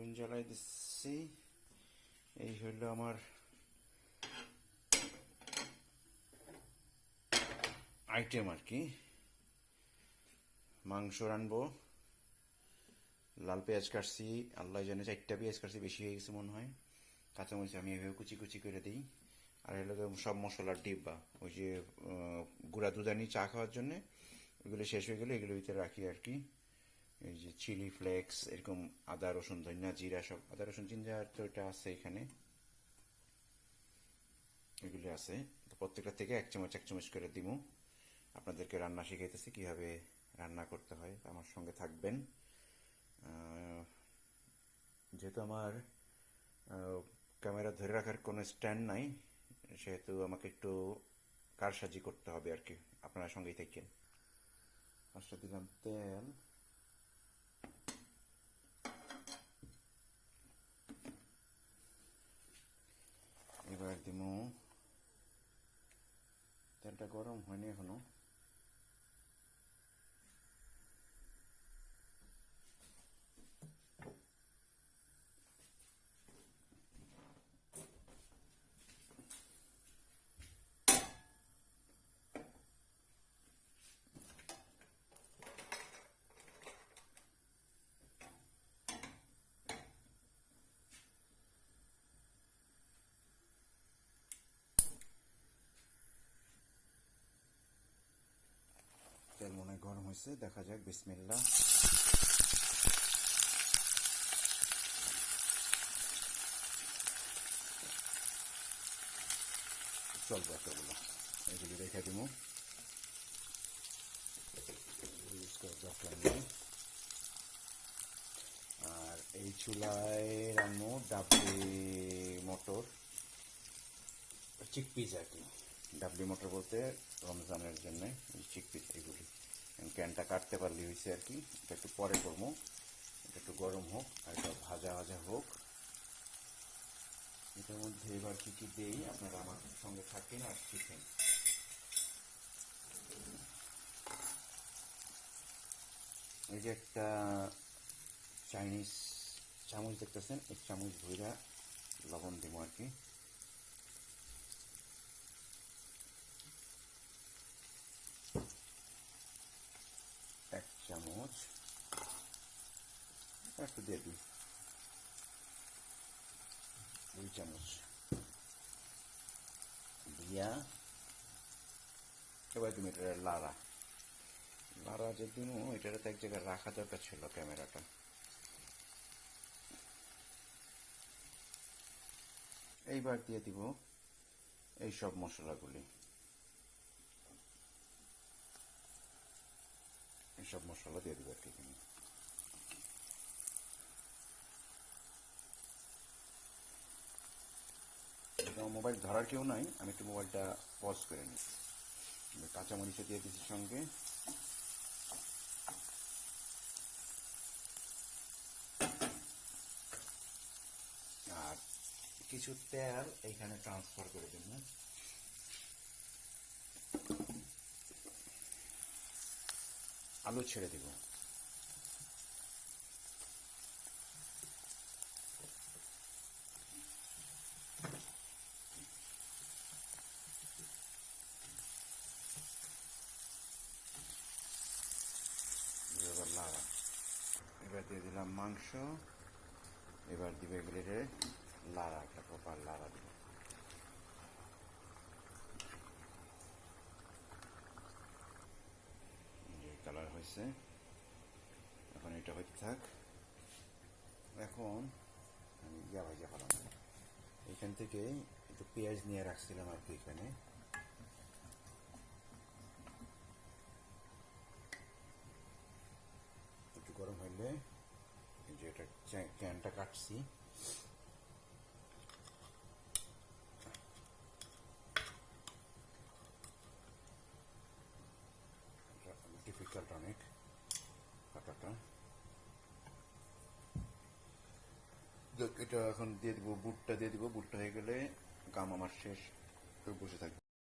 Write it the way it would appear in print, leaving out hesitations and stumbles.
Oven জ্বালাই দিচ্ছি। এই হইল আমার আইটেম আর কি। মাংস রানবো। লাল পেঁয়াজ কাটছি, আল্লাহ জানে 4টা পেঁয়াজ কাটছি, বেশি হয়ে গেছে মনে হয়। কাঁচামরিচ আমি এভাবে কুচি কুচি করে দিই। আর এগুলো সব মশলার ডিব্বা, ওই যে গুঁড়া দুধ আনি চা খাওয়ার জন্যে, ওইগুলো শেষ হয়ে গেলে এগুলোর ভিতরে রাখি আর কি। এই যে চিলি ফ্লেক্স, এরকম আদা রসুন ধনিয়া জিরা, সব আদা রসুন জিঞ্জার তো এটা আছে এখানে, এগুলি আছে। তো প্রত্যেকটা থেকে 1 চামচ করে দিব। আপনাদেরকে রান্না শিখাইতেছি কিভাবে রান্না করতে হয়, আমার সঙ্গে থাকবেন। যেহেতু আমার ক্যামেরা ধরে রাখার কোনো স্ট্যান্ড নাই, সেহেতু আমাকে একটু কারসাজি করতে হবে আর কি। আপনার সঙ্গেই থাকেন। ফার্স্টে দিলাম তেল, এবার দিব, তেলটা গরম হয়নি এখনো। তেল মনে হয় গরম হয়েছে, দেখা যাক। বিসমিল্লাহ। চলবে এতগুলো, এগুলি রেখে দিব। আর এই চুলায় রান্নো ডাবলি মটর, চিকপিস আর কি। ডাবলি মটর বলতে রমজানের জন্য চিকপিস এগুলি। ক্যানটা কাটতে পারলে হয়েছে আর কি। এটা একটু পরে করবো, এটা একটু গরম হোক আর এটা ভাজা ভাজা হোক। এটার মধ্যে এবার কি কি দেই আপনারা আমার সঙ্গে থাকেন আর শিখেন। এই যে একটা চাইনিজ চামচ দেখতেছেন, এক চামচ ভইরা লবণ দিব আর কি। এক চামচ একটু দিয়ে দিই, 2 চামচ দিয়া এবার তুমি এটা লাড়া লাড়া যে দিব, এটার তো এক জায়গায় রাখা দরকার ছিল ক্যামেরাটা। এইবার দিয়ে দিব এই সব মশলাগুলি, এইসব মশলা দিয়ে দিব আর কি। মোবাইল ধরার কেউ নাই, আমি একটু মোবাইলটা পজ করে নিই। কাঁচামরিচও দিয়ে দিচ্ছি সঙ্গে। আর কিছু তেল এইখানে ট্রান্সফার করে দিন। আলু ছেড়ে দিব। এবার দিয়ে দিলাম মাংস, এবার দিবে এগুলিরে লাড়া, একটা প্রপার লাড়া দিব। কালার হয়েছে, এখন এটা হইতে থাক। এখন আমি ভাজা ফেলাম। এখান থেকে একটু পেঁয়াজ নিয়ে রাখছিলাম আর কি এখানে। একটু গরম হইলে এই যে এটা ক্যানটা কাটছি, ডিফিকাল্ট অনেক কাটাটা। এটা এখন দিয়ে দিব, বুটটা দিয়ে দিব। বুটটা হয়ে গেলে কাম আমার শেষ, বসে থাকবে।